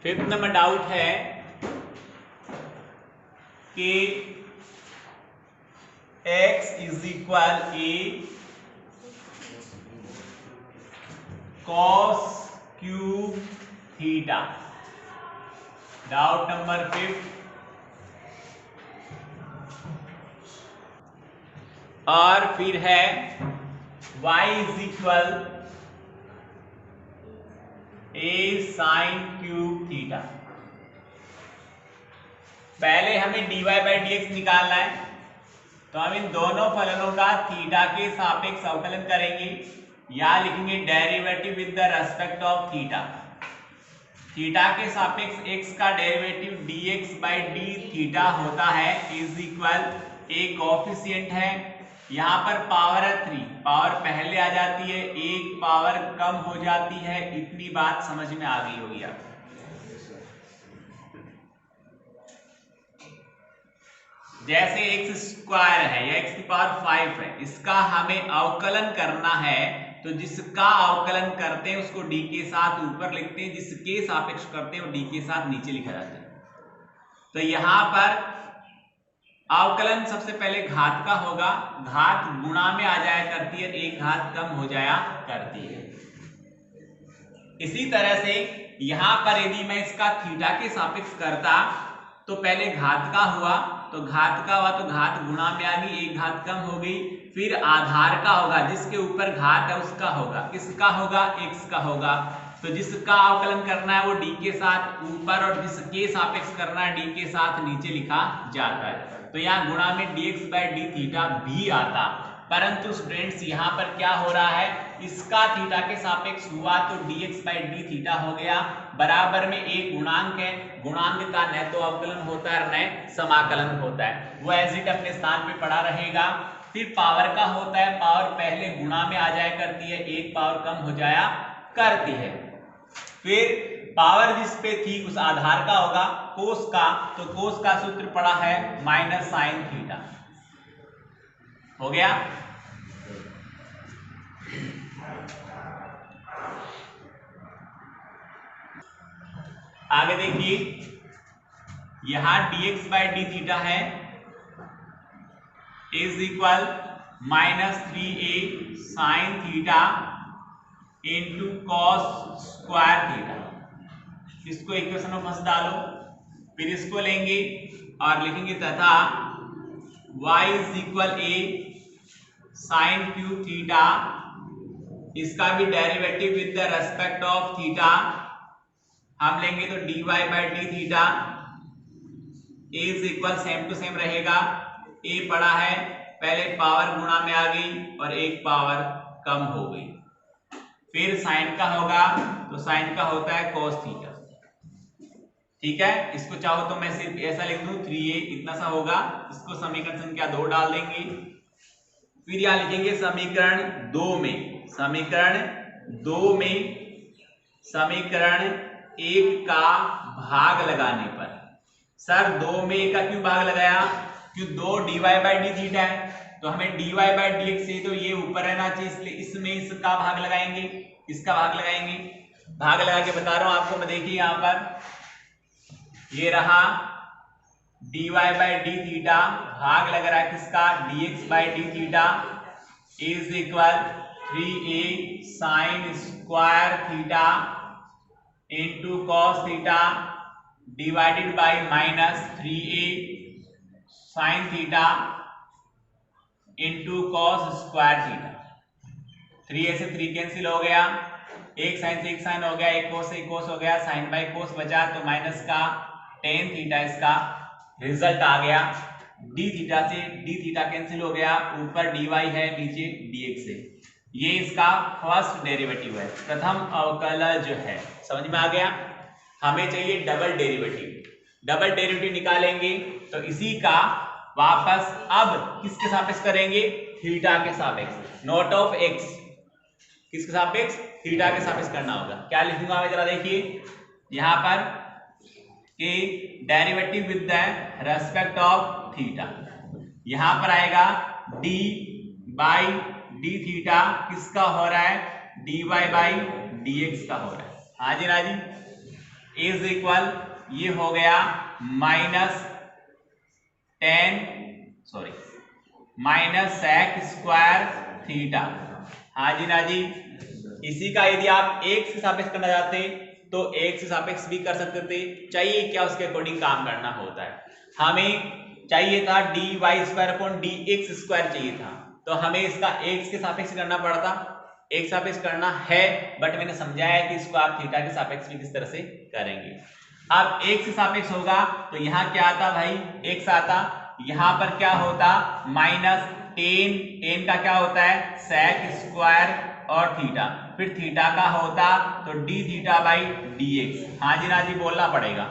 Fifth number doubt है कि x is equal A cos cube theta. Doubt number 5 और फिर है y is equal a sine cube theta. पहले हमें dy बाई dx निकालना है, तो हम इन दोनों फलनों का थीटा के सापेक्ष अवकलन करेंगे या लिखेंगे derivative with the respect of theta. Theta के सापेक्ष x का derivative dx by d theta होता है इज इक्वल ए कोफिशिएंट है, यहाँ पर पावर है 3, पावर पहले आ जाती है, एक पावर कम हो जाती है, इतनी बात समझ में आ गई होगी आप। जैसे x स्क्वायर है या x की पावर 5 है, इसका हमें अवकलन करना है, तो जिसका अवकलन करते हैं उसको d के साथ ऊपर लिखते हैं, जिसके सापेक्ष करते हैं वो d के साथ नीचे लिखा जाता है। तो यहां पर अवकलन सबसे पहले घात का होगा, घात गुणा में आ जाया करती है, एक घात कम हो जाया करती है। इसी तरह से यहां पर यदि मैं इसका थीटा के सापेक्ष करता तो पहले घात का हुआ, तो घात का हुआ तो घात गुणा में आ गई, एक घात कम हो गई, फिर आधार का होगा, जिसके ऊपर घात है उसका होगा, किसका होगा, x का होगा। तो जिसका अवकलन करना है वो d के साथ ऊपर और जिसके सापेक्ष करना है d के साथ नीचे लिखा जाता है। तो यहाँ गुणा में dx बाई डी थीटा भी आता, परंतु स्टूडेंट्स यहाँ पर क्या हो रहा है, इसका थीटा के सापेक्ष हुआ तो dx बाई डी थीटा हो गया, बराबर में एक गुणांक है, गुणांक का न तो अवकलन होता है न समाकलन होता है, वो एज इट अपने स्थान पे पड़ा रहेगा। फिर पावर का होता है, पावर पहले गुणा में आ जाया करती है, एक पावर कम हो जाया करती है। फिर पावर जिस पे थी उस आधार का होगा, कोस का, तो कोस का सूत्र पड़ा है माइनस साइन थीटा। हो गया। आगे देखिए, यहां dx बाई डी थीटा है is equal minus 3a sine theta into cos square theta. इसको इक्वेशन में फंस डालो, फिर इसको लेंगे और लिखेंगे तथा y is equal a sine cube theta, इसका भी derivative with the respect of theta हम लेंगे तो dy by d theta is equal same to same रहेगा, a पड़ा है, पहले पावर गुणा में आ गई और एक पावर कम हो गई। फिर साइन का होगा, तो साइन का होता है cos थीटा। ठीक है, इसको चाहो तो मैं सिर्फ ऐसा लिख दूं 3a इतना सा होगा, इसको समीकरण संख्या 2 डाल देंगे। फिर यहां लिखेंगे समीकरण 2 में, समीकरण 2 में समीकरण 1 का भाग लगाने पर, सर 2 में 1 का क्यों भाग लगाया, क्यों 2 dy बाई डी थीटा है, तो हमें dy बाई dx से तो ये ऊपर रहना चाहिए, इसलिए इसमें इसका भाग लगाएंगे, इसका भाग लगाएंगे। भाग लगा के बता रहा हूं आपको मैं, देखिए यहां पर ये रहा dy बाई डी थीटा, भाग लग रहा है किसका, dx by d theta is equal 3a sine square theta into cos theta divided by minus 3a sine theta into cos square theta. 3a से 3 कैंसिल हो गया, एक साइन से एक साइन हो गया, एक कोस से एक कोस हो गया, साइन बाई कोस बचा तो माइनस का टेन थीटा, इसका रिजल्ट आ गया। डी थीटा से डी थीटा कैंसिल हो गया, ऊपर dy है नीचे dx है, ये इसका फर्स्ट डेरिवेटिव है, प्रथम अवकलज है। समझ में आ गया। हमें चाहिए डबल डेरिवेटिव, डबल डेरिवेटिव निकालेंगे तो इसी का वापस अब किसके सापेक्ष करेंगे, थीटा के सापेक्ष, नॉट ऑफ x, किसके सापेक्ष, थीटा के सापेक्ष करना होगा। क्या लिखूंगा मैं, जरा देखिए यहां पर कि derivative with the respect of theta, यहां पर आएगा d बाई डी थीटा किसका हो रहा है, dy बाई dx का हो रहा है। हाँ जी राजी, इज इक्वल ये हो गया माइनस सेक स्क्वायर थीटा। हाँ जी ना जी। इसी का यदि आप x के सापेक्ष करना चाहते तो x के सापेक्ष भी कर सकते थे। चाहिए क्या उसके अकॉर्डिंग काम करना होता है। हमें चाहिए था dy square upon dx square चाहिए था, तो हमें इसका x के सापेक्ष करना पड़ता। एक सापेक्ष करना है, बट मैंने समझाया है कि इसको आप थीटा के सापेक्ष भी किस तरह से करेंगे। अब x के सापेक्ष होगा तो यहाँ क्या आता भाई, x आता। यहाँ पर क्या होता माइनस टेन का क्या होता है सेक स्क्वायर और थीटा, फिर थीटा का होता तो D theta by d x. हाँ जी ना जी बोलना पड़ेगा।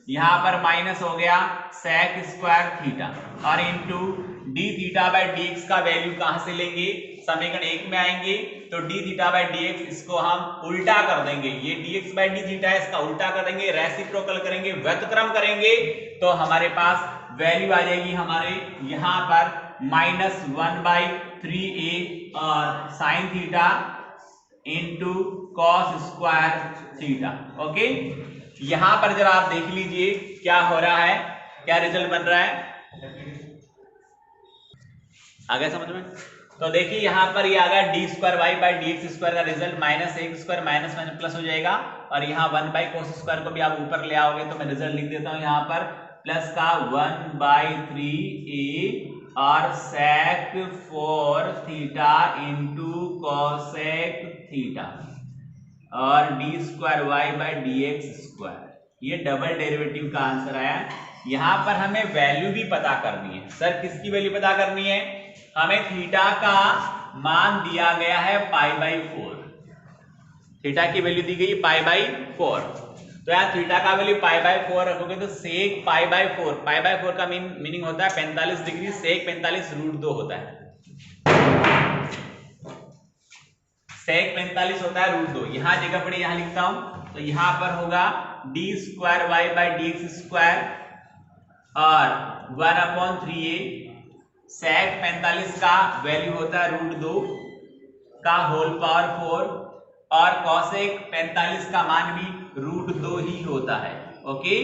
यहाँ पर माइनस हो गया सेक स्क्वायर थीटा और into D theta by d x का वैल्यू कहां से लेंगे, समीकरण 1 में आएंगे तो D theta by d x इसको हम उल्टा कर देंगे, ये D x by d theta है इसका उल्टा कर देंगे, रेसिप्रोकल करेंगे, व्युत्क्रम करेंगे तो हमारे पास वैल्यू आ जाएगी हमारे यहाँ पर -1/3a और sine theta into cos square theta. Okay, यहां पर जरा आप देख लीजिए क्या हो रहा है, क्या रिजल्ट बन रहा है, आ गया समझ में। तो देखिए यहां पर ये आ गया d square y by d x square का रिजल्ट माइनस एक स्क्वायर माइनस माइनस प्लस हो जाएगा और यहाँ 1 बाई कोस स्क्वायर को भी आप ऊपर ले आओगे तो मैं रिजल्ट लिख देता हूँ यहाँ पर प्लस का 1/3a और sec 4 theta into cosec theta और d square y by d x square, ये डबल डेरिवेटिव का आंसर आया। यहां पर हमें वैल्यू भी पता करनी है। सर किसकी वैल्यू पता करनी है, हमें थीटा का मान दिया गया है π/4, थीटा की वैल्यू दी गई π/4, तो यार थीटा का वैल्यू π/4 रखोगे तो सेक π/4 का मीनिंग होता है 45 डिग्री, सेक 45 √2 होता है, सेक 45 होता है √2। यहां जगह पड़ी यहां लिखता हूं तो यहां पर होगा d square y by d x square और 1/3a, सेक 45 का वैल्यू होता है √2 का होल पावर 4 और कॉसेक 45 का मान भी √2 ही होता है। ओके,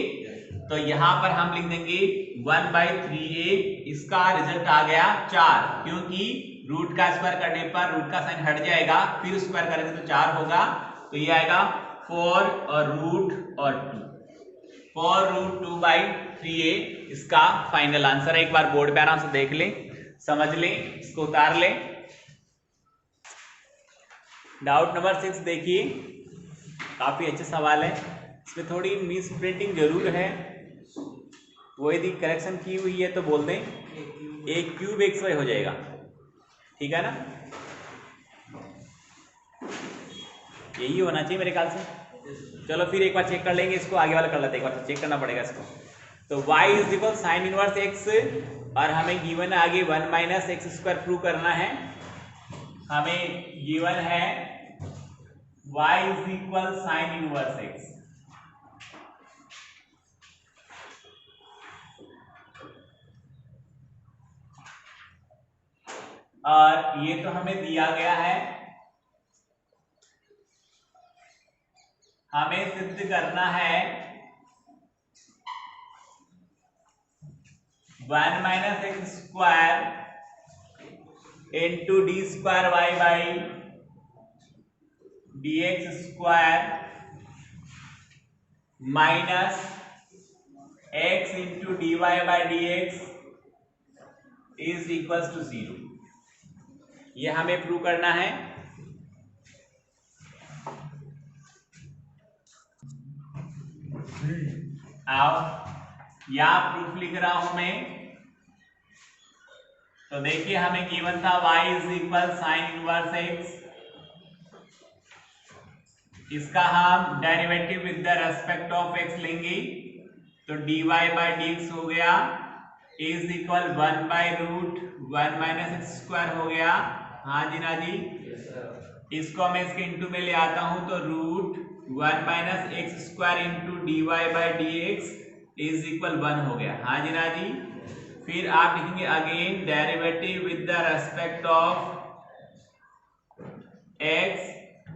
तो यहां पर हम लिख देंगे 1/3a, इसका रिजल्ट आ गया 4, क्योंकि रूट का स्क्वायर करने पर रूट का साइन हट जाएगा, फिर स्क्वायर करेंगे तो 4 होगा, तो ये आएगा 4 और रूट और 2, 4√2/3a इसका फाइनल आंसर है। एक बार बोर्ड पे आराम से देख ले, समझ ले, इसको उतार ले। डाउट नंबर 6 देखिए, काफी अच्छे सवाल है, इसमें थोड़ी मिस प्रिंटिंग जरूर है, वो यदि करेक्शन की हुई है तो बोल दें, a क्यूब xy हो जाएगा, ठीक है ना, यही होना चाहिए मेरे ख्याल से। चलो फिर एक बार चेक कर लेंगे इसको, आगे वाला कर लेते हैं, एक बार चेक करना पड़ेगा इसको। तो y is equal sine inverse x और हमें गिवन आगे 1 माइनस एक्स स्क्वायर प्रूव करना है, हमें गिवन है y is equal sine inverse x, और ये तो हमें दिया गया है, हमें सिद्ध करना है 1 minus x square into d square y by d x square minus x into d y by d x is equal to 0, ये हमें प्रूव करना है। आओ यहां प्रूफ लिख रहा हूं मैं, तो देखिए हमें गिवन था y is equal sine inverse x, इसका हम derivative with the respect of x लेंगे तो dy बाई dx हो गया is equal 1/√1 minus x square हो गया। हाँ जी ना जी, इसको मैं इसके इंटू में ले आता हूं तो √1 minus x square into d y by d x is equal 1 हो गया। हाँ जी ना जी, फिर आप लिखेंगे again derivative with the respect of x,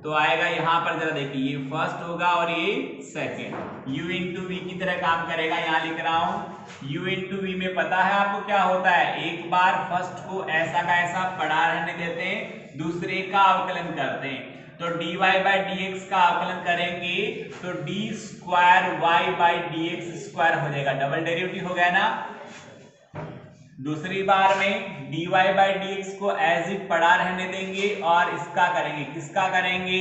तो आएगा यहाँ पर, जरा देखिए ये फर्स्ट होगा और ये सेकेंड। u इंटू वी की तरह काम करेगा। यहाँ लिख रहा हूं u इंटू वी में पता है आपको क्या होता है, एक बार फर्स्ट को ऐसा का ऐसा पड़ा रहने देते हैं, दूसरे का अवकलन करते हैं। तो dy बाई dx का अवकलन करेंगे तो d square y by dx square हो जाएगा, डबल डेरिवेटिव हो गया ना। दूसरी बार में dy बाई dx को एज इट पड़ा रहने देंगे और इसका करेंगे, किसका करेंगे,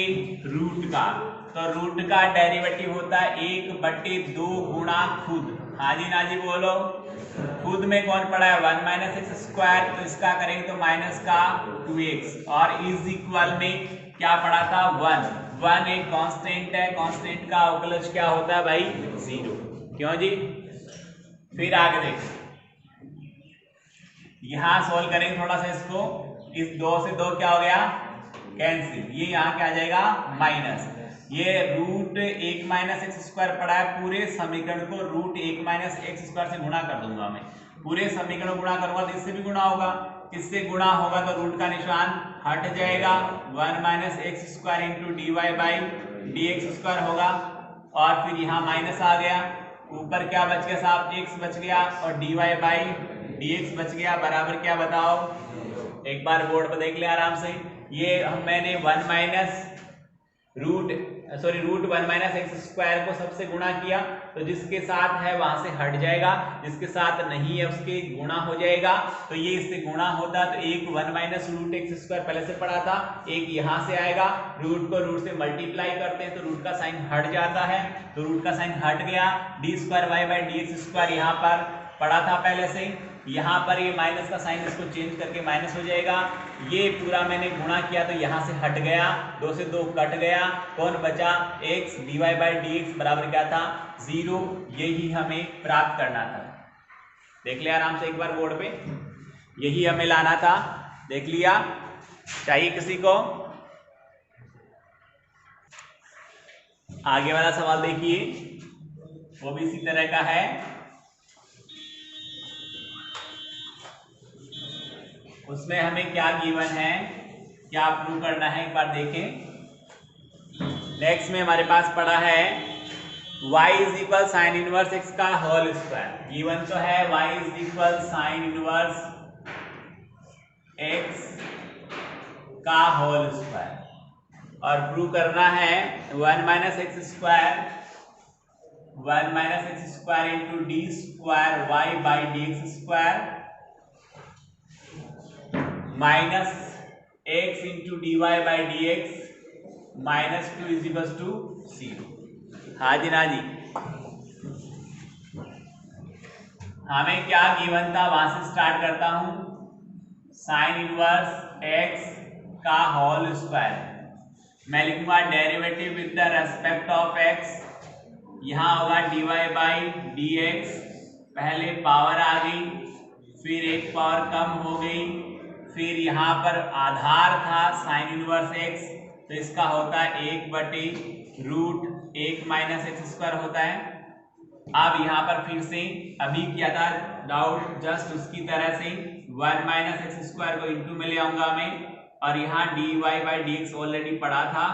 रूट का। तो रूट का डेरिवेटिव होता है 1/2 गुणा खुद। हाँ जी ना जी बोलो, खुद में कौन पड़ा है 1 माइनस एक्स स्क्वायर, तो इसका करेंगे तो माइनस का 2x, और इज इक्वल में क्या पड़ा था 1 एक कांस्टेंट है, कांस्टेंट का अवकलज क्या होता है भाई 0। क्यों जी। फिर आगे देखो, यहां सोल्व करेंगे थोड़ा सा इसको, इस 2 से 2 क्या हो गया कैंसिल, ये यहाँ क्या आ जाएगा माइनस, ये रूट 1 माइनस एक्स स्क्वायर पड़ा है, पूरे समीकरण को रूट 1 माइनस एक्स स्क्वायर से गुणा कर दूंगा मैं, पूरे समीकरण को गुणा करूंगा तो इससे भी गुणा होगा, इससे गुणा होगा तो रूट का निशान हट जाएगा, 1 minus x square into d y by d x square होगा, और फिर यहाँ माइनस आ गया, ऊपर क्या बच गया साहब x बच गया, और dy बाई dx बच गया, बराबर क्या बताओ, एक बार बोर्ड पर देख ले आराम से। ये मैंने 1 minus root 1 minus x square को सबसे गुणा किया, तो जिसके साथ है वहां से हट जाएगा, जिसके साथ नहीं है उसके गुणा हो जाएगा, तो ये इससे गुणा होता तो एक 1 माइनस रूट एक्स स्क्वायर पहले से पड़ा था, एक यहाँ से आएगा, रूट को रूट से मल्टीप्लाई करते हैं तो रूट का साइन हट जाता है, तो रूट का साइन हट गया, d square y by d x square यहाँ पर पड़ा था पहले से, यहाँ पर ये माइनस का साइन इसको चेंज करके माइनस हो जाएगा, ये पूरा मैंने गुणा किया तो यहाँ से हट गया, 2 से 2 कट गया, कौन बचा x dy बाई dx बराबर क्या था 0, यही हमें प्राप्त करना था। देख लिया आराम से एक बार बोर्ड पे, यही हमें लाना था, देख लिया, चाहिए किसी को। आगे वाला सवाल देखिए, वो भी इसी तरह का है, उसमें हमें क्या गिवन है, क्या प्रूव करना है, एक बार देखें। नेक्स्ट में हमारे पास पड़ा है y is equal sine inverse x का होल स्क्वायर, गिवन तो है y is equal sine inverse x का होल स्क्वायर, और प्रूव करना है 1 minus x square into d square y by d x square minus x into d y by d x minus 2 is equal to 0। हाँ जी ना जी, हमें क्या given था वहां से स्टार्ट करता हूं, साइन इनवर्स x का होल स्क्वायर, मैं लिखूंगा derivative with the respect of x, यहां होगा dy बाई dx, पहले पावर आ गई, फिर एक पावर कम हो गई, फिर यहाँ पर आधार था साइन इनवर्स x, तो इसका होता है 1/√1 माइनस एक्स स्क्वायर होता है। अब यहाँ पर फिर से अभी किया था डाउट जस्ट उसकी तरह से 1 माइनस एक्स स्क्वायर को इंटू में ले आऊंगा मैं, और यहाँ d y by d x already पड़ा था,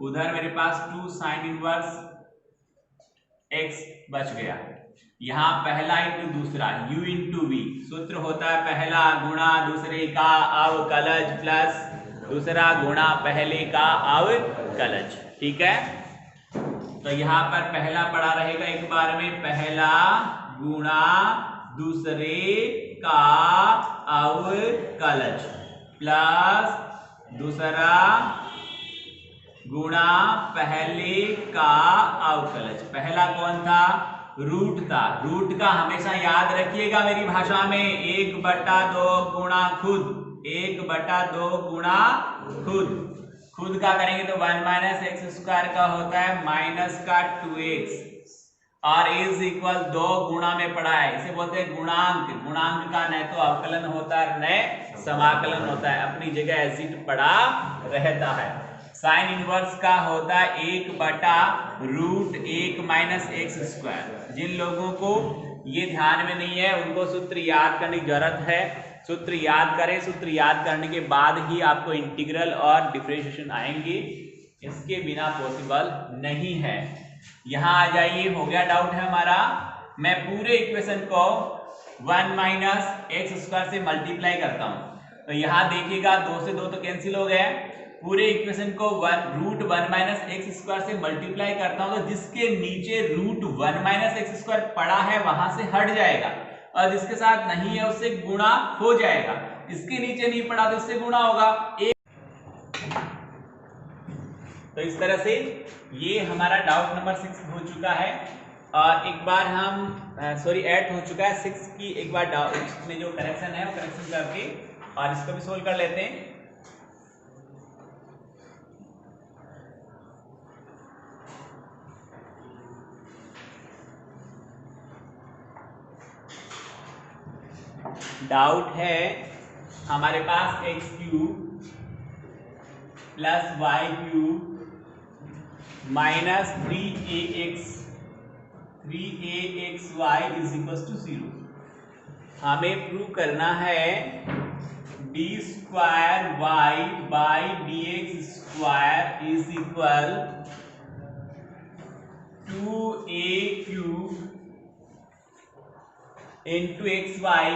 उधर मेरे पास 2 साइन इनवर्स x बच गया, यहाँ पहला इंटू दूसरा u इंटू वी, सूत्र होता है पहला गुणा दूसरे का अवकलज प्लस दूसरा गुणा पहले का अवकलज, ठीक है। तो यहाँ पर पहला पड़ा रहेगा एक बार में, पहला गुणा दूसरे का अवकलज प्लस दूसरा गुणा पहले का अवकलज, पहला कौन था रूट था, रूट का हमेशा याद रखिएगा मेरी भाषा में 1/2 गुणा खुद, 1/2 गुणा खुद, खुद का करेंगे तो 1 माइनस एक्स स्क्वायर का होता है माइनस का 2x, और इज इक्वल 2 गुणा में पड़ा है, इसे बोलते हैं गुणांक, गुणांक का न तो अवकलन होता है न समाकलन होता है, अपनी जगह एज इट पड़ा रहता है। साइन इनवर्स का होता है 1/√1 माइनस एक्स स्क्वायर, जिन लोगों को ये ध्यान में नहीं है उनको सूत्र याद करने की जरूरत है, सूत्र याद करें, सूत्र याद करने के बाद ही आपको इंटीग्रल और डिफरेंशिएशन आएंगे। इसके बिना पॉसिबल नहीं है। यहां आ जाइए, हो गया डाउट है हमारा। मैं पूरे इक्वेशन को 1 माइनस एक्स स्क्वायर से मल्टीप्लाई करता हूं, तो यहां देखिएगा 2 से 2 तो कैंसिल हो गया। पूरे इक्वेशन को रूट 1 माइनस एक्स स्क्वायर से मल्टीप्लाई करता हूं, तो जिसके नीचे रूट 1 माइनस एक्स स्क्वायर पड़ा है वहां से हट जाएगा, और जिसके साथ नहीं है उससे गुणा हो जाएगा। इसके नीचे नहीं पड़ा तो इससे गुणा होगा। तो इस तरह से ये हमारा डाउट नंबर 6 हो चुका है। और एक बार हम सॉरी 8 हो चुका है, 6 की एक बार डाउट में जो करेक्शन है वो करेक्शन करके और इसको भी सोल्व कर लेते हैं। डाउट है हमारे पास x cube plus y cube minus 3axy is equal to 0। हमें प्रूव करना है d square y by d x square is equal 2a cube into x y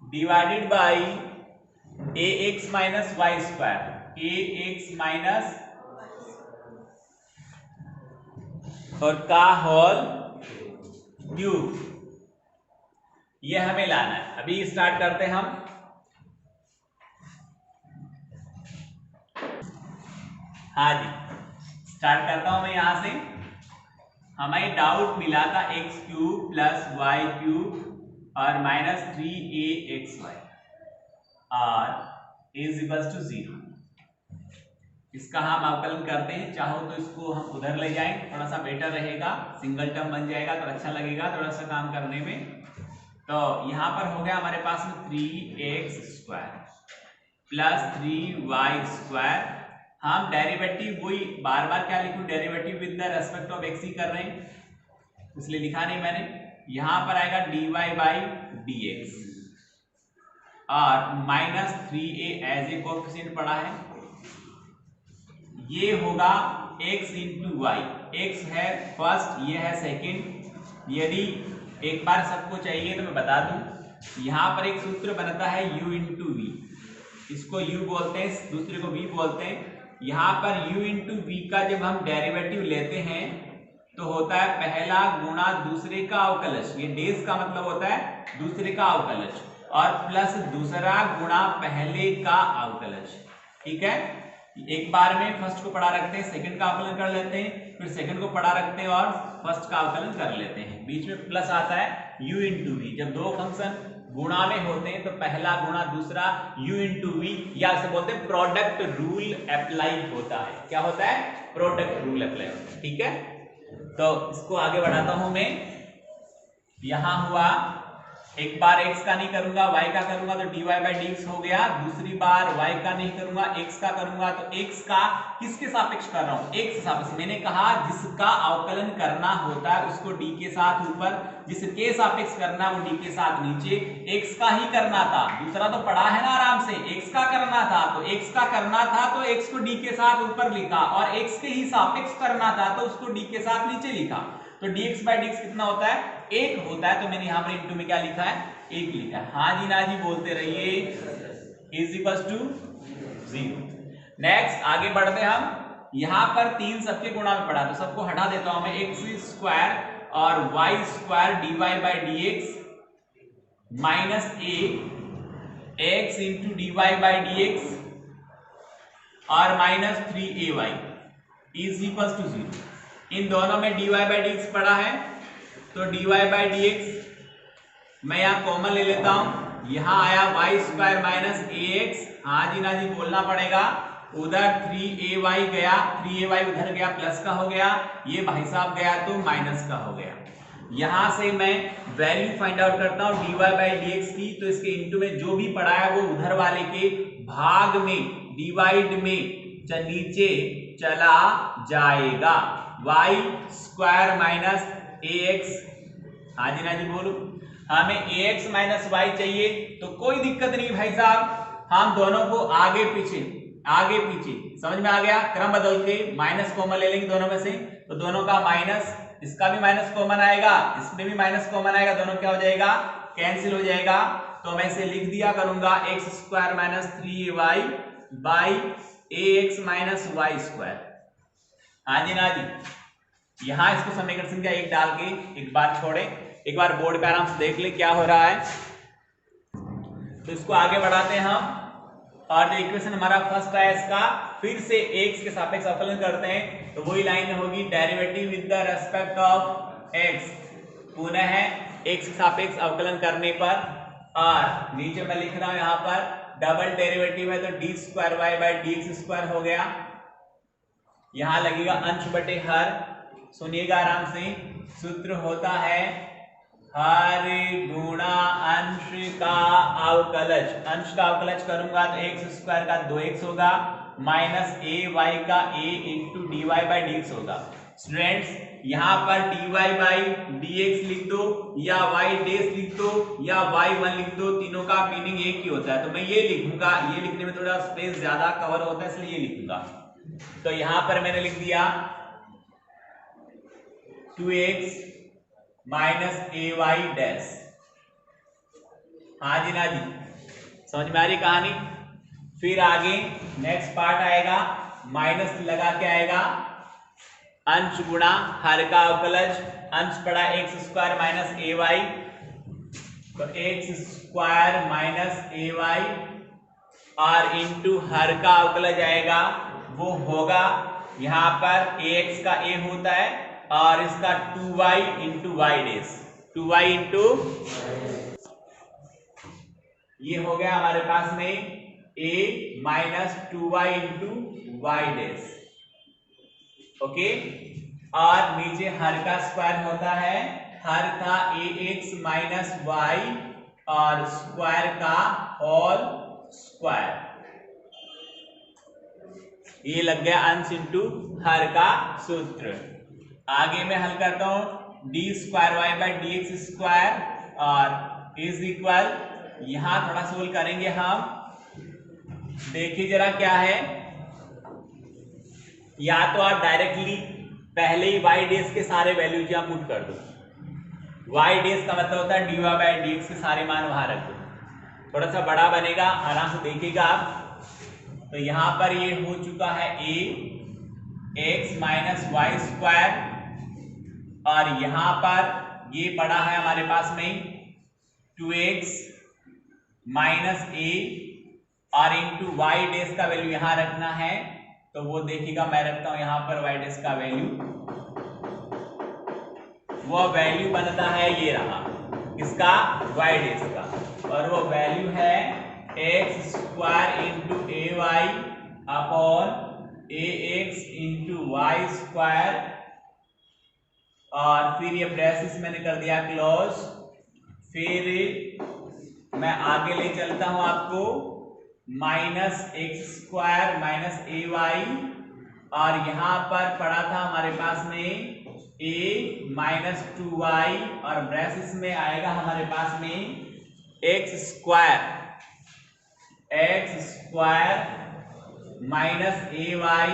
divided by ax minus y square, ax minus और का whole cube, ये हमें लाना है। अभी स्टार्ट करते हैं हम। हाँ जी, स्टार्ट करता हूं मैं यहां से। हमें डाउट मिला था x cube plus y cube और माइनस 3axy और इज इक्वल टू 0। इसका हम अवकलन करते हैं, चाहो तो इसको हम उधर ले जाएं, थोड़ा सा बेटर रहेगा, सिंगल टर्म बन जाएगा तो अच्छा लगेगा थोड़ा सा काम करने में। तो यहां पर हो गया हमारे पास में 3x square plus 3y square. हम डेरिवेटिव वही बार बार क्या लिखूं, derivative with the respect of x ही कर रहे हैं, इसलिए लिखा नहीं मैंने। यहां पर आएगा dy बाई dx और minus 3a as a coefficient पड़ा है, ये होगा x इंटू वाई। x है फर्स्ट, ये है सेकंड। यदि एक बार सबको चाहिए तो मैं बता दूं, यहां पर एक सूत्र बनता है u इंटू वी, इसको u बोलते हैं, दूसरे को v बोलते हैं। यहां पर u इंटू वी का जब हम डेरिवेटिव लेते हैं तो होता है पहला गुणा दूसरे का अवकलज, ये डेज का मतलब होता है दूसरे का अवकलज, और प्लस दूसरा गुणा पहले का अवकलज। ठीक है, एक बार में फर्स्ट को पढ़ा रखते हैं, सेकंड का अवकलन कर लेते हैं, फिर सेकंड को पढ़ा रखते हैं और फर्स्ट का अवकलन कर लेते हैं। बीच में प्लस आता है u इंटू वी। जब दो फंक्शन गुणा में होते हैं तो पहला गुणा दूसरा u इंटू वी, या इसे बोलते हैं प्रोडक्ट रूल अप्लाई होता है। क्या होता है? प्रोडक्ट रूल अप्लाई होता है। ठीक है, तो इसको आगे बढ़ाता हूं मैं। यहां हुआ एक बार x का नहीं करूंगा y का करूंगा तो dy बाई dx हो गया, दूसरी बार y का नहीं करूंगा x का करूंगा तो x का किसके सापेक्ष कर रहा हूं? x सापेक्ष। मैंने कहा जिसका अवकलन करना होता है उसको d के साथ ऊपर, जिसके सापेक्ष करना वो d के साथ नीचे। x का ही करना था, दूसरा तो पढ़ा है ना आराम से, x का करना था तो x का करना था तो x को d के साथ ऊपर लिखा, और x के ही सापेक्ष करना था तो उसको d के साथ नीचे लिखा। तो dx बाई dx कितना होता है? 1 होता है, तो मैंने यहां पर इंटू में क्या लिखा है? 1 लिखा है। हाँ जी ना जी बोलते रहिए, इज इक्वल टू 0। नेक्स्ट आगे बढ़ते हम। यहां पर 3 सबके गुणा में पड़ा तो सबको हटा देता हूं मैं, एक्स स्क्वायर और y square dy by dx minus a x into dy by dx और minus 3ay is equal to 0। इन दोनों में dy बाई dx पड़ा है तो dy बाई dx मैं यहां कॉमन ले लेता हूं, यहां आया y स्क्वायर माइनस ax। हाँ जी ना जी बोलना पड़ेगा, उधर 3ay गया, 3ay उधर गया प्लस का हो गया, ये भाई साहब गया तो माइनस का हो गया। यहां से मैं वैल्यू फाइंड आउट करता हूं dy बाई dx की, तो इसके इंटू में जो भी पड़ा है वो उधर वाले के भाग में डिवाइड में नीचे चला जाएगा। y स्क्वायर माइनस ax, हाँ जी ना जी बोलो। हमें ax माइनस y चाहिए तो कोई दिक्कत नहीं भाई साहब, हम दोनों को आगे पीछे आगे पीछे समझ में आ गया। क्रम बदल के माइनस कॉमन ले लेंगे दोनों में से, तो दोनों का माइनस, इसका भी माइनस कॉमन आएगा, इसमें भी माइनस कॉमन आएगा, दोनों क्या हो जाएगा, कैंसिल हो जाएगा। तो मैं इसे लिख दिया करूंगा x square minus 3ay by ax minus y square. हाँ जी ना जी, यहां इसको समीकरण संख्या 1 डाल के एक बार छोड़े, एक बार बोर्ड पे आराम से देख ले क्या हो रहा है। तो इसको आगे बढ़ाते हैं हम, और जो इक्वेशन हमारा फर्स्ट है इसका फिर से x के सापेक्ष अवकलन करते हैं, तो वही लाइन होगी derivative with the respect of x, पुनः x के सापेक्ष अवकलन करने पर, और नीचे मैं लिख रहा हूं यहां पर डबल डेरिवेटिव है तो d square y by d x square हो गया। यहां लगेगा अंश बटे हर, सुनिएगा आराम से, सूत्र होता है हर गुणा अंश का अवकलज। अंश का अवकलज करूंगा तो एक्स स्क्वायर का 2x होगा माइनस ए वाई का a into d y by d x होगा। स्टूडेंट्स यहां पर dy बाई dx लिख दो या y डैश लिख दो या y1 लिख दो, तीनों का मीनिंग एक ही होता है। तो मैं ये लिखूंगा, ये लिखने में थोड़ा स्पेस ज्यादा कवर होता है इसलिए ये लिखूंगा। तो यहां पर मैंने लिख दिया 2x minus a Y dash. हाँ जी ना जी, समझ में आ रही कहानी। फिर आगे नेक्स्ट पार्ट आएगा, माइनस लगा के आएगा अंश गुणा हर का अवकलज, अंश पड़ा x square minus a Y, तो x square minus a Y, और इंटू हर का अवकलज आएगा, वो होगा यहां पर ax का a होता है और इसका 2y into y dash, 2y into ये हो गया हमारे पास में a minus 2y into y dash. Okay, और नीचे हर का स्क्वायर होता है, हर का ax माइनस वाई और स्क्वायर का होल स्क्वायर, ये लग गया अंश इंटू हर का सूत्र। आगे मैं हल करता हूं d square y by d x square और इज इक्वल, यहां थोड़ा सोल्व करेंगे हम। देखिए जरा क्या है, या तो आप डायरेक्टली पहले ही वाई डैश के सारे वैल्यूज यहां पुट कर दो। वाई डैश का मतलब होता है d y by d x के सारे मान वहां रख दो, थोड़ा सा बड़ा बनेगा, आराम से देखिएगा आप। तो यहां पर ये हो चुका है a x minus y square, और यहां पर ये पड़ा है हमारे पास में 2x माइनस a, और इंटू वाई डैश का वैल्यू यहां रखना है, तो वो देखिएगा मैं रखता हूं यहां पर वाई डैश का वैल्यू, वो वैल्यू बनता है ये रहा इसका वाई डैश का, और वो वैल्यू है एक्स स्क्वायर इंटू ए वाई अपॉन ए एक्स इंटू वाई स्क्वायर, और फिर ये ब्रैकेट्स मैंने कर दिया क्लोज। फिर मैं आगे ले चलता हूं आपको, minus x square minus a Y, और यहां पर पड़ा था हमारे पास में a माइनस 2y, और ब्रैकेट्स में आएगा हमारे पास में x square minus a y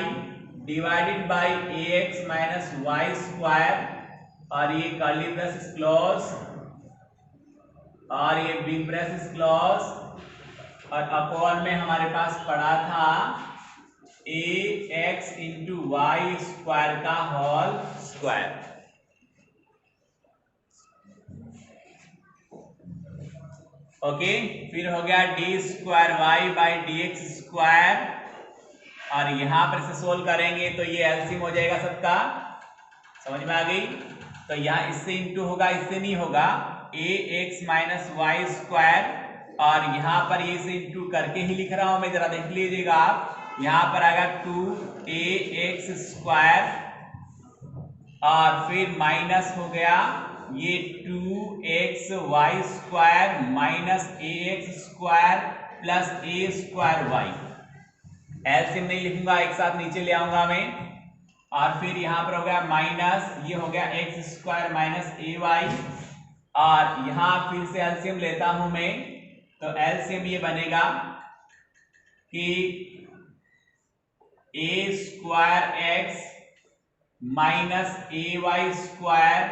divided by a x minus y square, और ये कर्ली ब्रैकेट्स क्लोज, और ये बिग ब्रैकेट्स क्लोज, और अपॉन में हमारे पास पड़ा था a x into y square का होल स्क्वायर। ओके, फिर हो गया d square y by d x square, और यहां पर इसे सोल्व करेंगे तो ये एलसीएम हो जाएगा सबका, समझ में आ गई। तो यहाँ इससे इंटू होगा, इससे नहीं होगा, ए एक्स माइनस वाई स्क्वायर, और यहां पर ये से इंटू करके ही लिख रहा हूं मैं, जरा देख लीजिएगा आप। यहां पर आएगा 2ax स्क्वायर, और फिर माइनस हो गया ये 2xy square minus ax square plus a square y। LCM नहीं लिखूंगा, एक साथ नीचे ले आऊंगा मैं, और फिर यहां पर हो गया माइनस, ये हो गया x square minus a Y, और यहां फिर से एलसीएम लेता हूं मैं, तो एलसीएम ये बनेगा कि ए square x minus a Y square,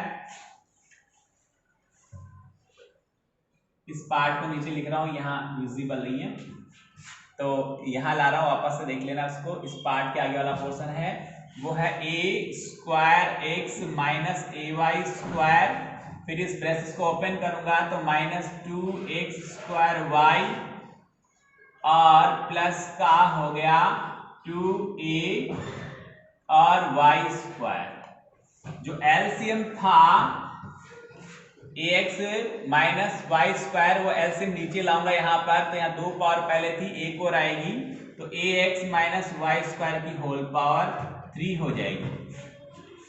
इस पार्ट को नीचे लिख रहा हूं, यहां विजिबल नहीं है तो यहां ला रहा हूं, वापस से देख लेना उसको। इस पार्ट के आगे वाला पोर्शन है वो है ए square x minus a Y square, फिर इस ब्रेसेस को ओपन करूंगा तो माइनस 2x स्क्वायर वाई और प्लस का हो गया 2a और वाई स्क्वायर। जो एलसीएम था ax माइनस वाई स्क्वायर, वो एलसीएम नीचे लाऊंगा यहाँ पर, तो यहाँ 2 पावर पहले थी, एक और आएगी तो ax माइनस वाई स्क्वायर की होल पावर 3 हो जाएगी।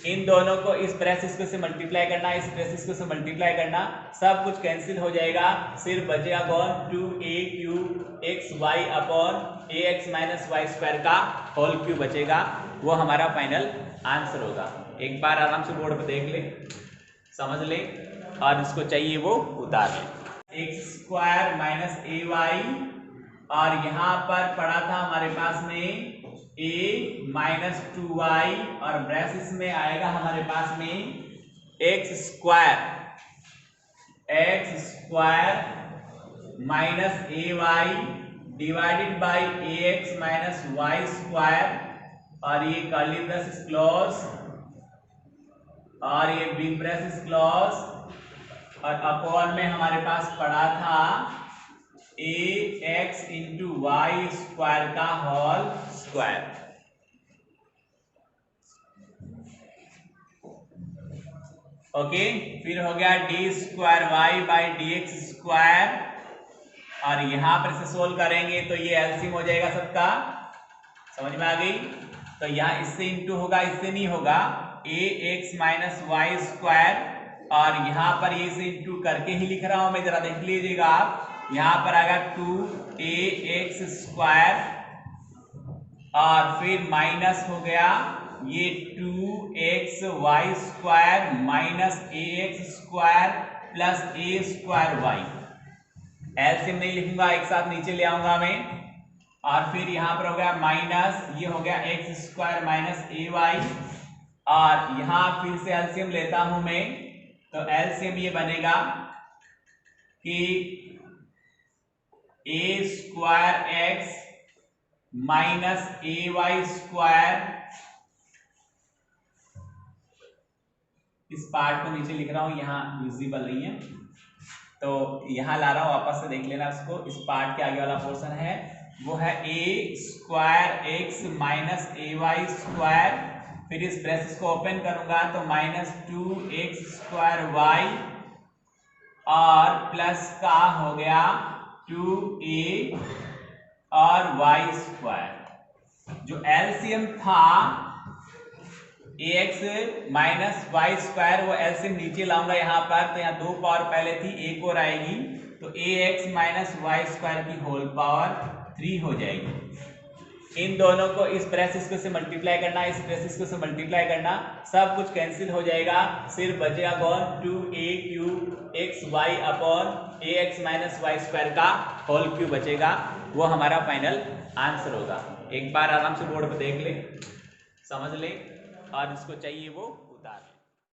इन दोनों को इस ब्रेसेस को से मल्टीप्लाई करना, इस ब्रेसेस को से मल्टीप्लाई करना, सब कुछ कैंसिल हो जाएगा, सिर्फ बचेगा कौन 2a cube x y upon ax minus y square का होल क्यूब बचेगा, वो हमारा फाइनल आंसर होगा। एक बार आराम से बोर्ड पर देख ले, समझ ले और इसको चाहिए वो उतार ले। X square minus a Y और यहाँ पर पड़ा था हमारे पास में a माइनस 2y और ब्रैकेट्स में आएगा हमारे पास में x square minus a y divided by a x minus y square, और ये कर्ली ब्रैकेट्स क्लोज और ये बिग ब्रैकेट्स क्लोज, और अपॉन में हमारे पास पड़ा था a x into y square का होल स्क्वायर। ओके, फिर हो गया d square y by d x square, और यहां पर इसे सोल्व करेंगे तो ये एलसीएम हो जाएगा सबका, समझ में आ गई। तो यहाँ इससे इंटू होगा, इससे नहीं होगा, ए एक्स माइनस वाई स्क्वायर, और यहाँ पर ये से इंटू करके ही लिख रहा हूं मैं, जरा देख लीजिएगा आप। यहाँ पर आएगा 2ax स्क्वायर और फिर माइनस हो गया ये 2xy square minus ax square plus a square y। LCM नहीं लिखूंगा, एक साथ नीचे ले आऊंगा मैं, और फिर यहाँ पर हो गया माइनस, ये हो गया x square minus a Y, और यहाँ फिर से एलसीएम लेता हूं मैं, तो एलसीएम ये बनेगा कि ए square x minus a Y square, इस पार्ट को नीचे लिख रहा हूं, यहां विजिबल नहीं है तो यहां ला रहा हूं, वापस से देख लेना उसको। इस पार्ट के आगे वाला पोर्शन है वो है ए square x minus a Y square, फिर इस ब्रैकेट्स को ओपन करूंगा तो माइनस 2x स्क्वायर वाई और प्लस का हो गया 2a और y स्क्वायर। जो एलसीएम था ax माइनस वाई स्क्वायर, वो एलसीएम नीचे लाऊंगा यहाँ पर, तो यहाँ 2 पावर पहले थी, एक और आएगी तो ax माइनस वाई स्क्वायर की होल पावर 3 हो जाएगी। इन दोनों को इस ब्रैकेट्स को से मल्टीप्लाई करना, इस ब्रैकेट्स को से मल्टीप्लाई करना, सब कुछ कैंसिल हो जाएगा, सिर्फ बचेगा कौन 2a cube x y upon ax minus y square का होल क्यूब बचेगा, वो हमारा फाइनल आंसर होगा। एक बार आराम से बोर्ड पर देख ले, समझ ले और इसको चाहिए वो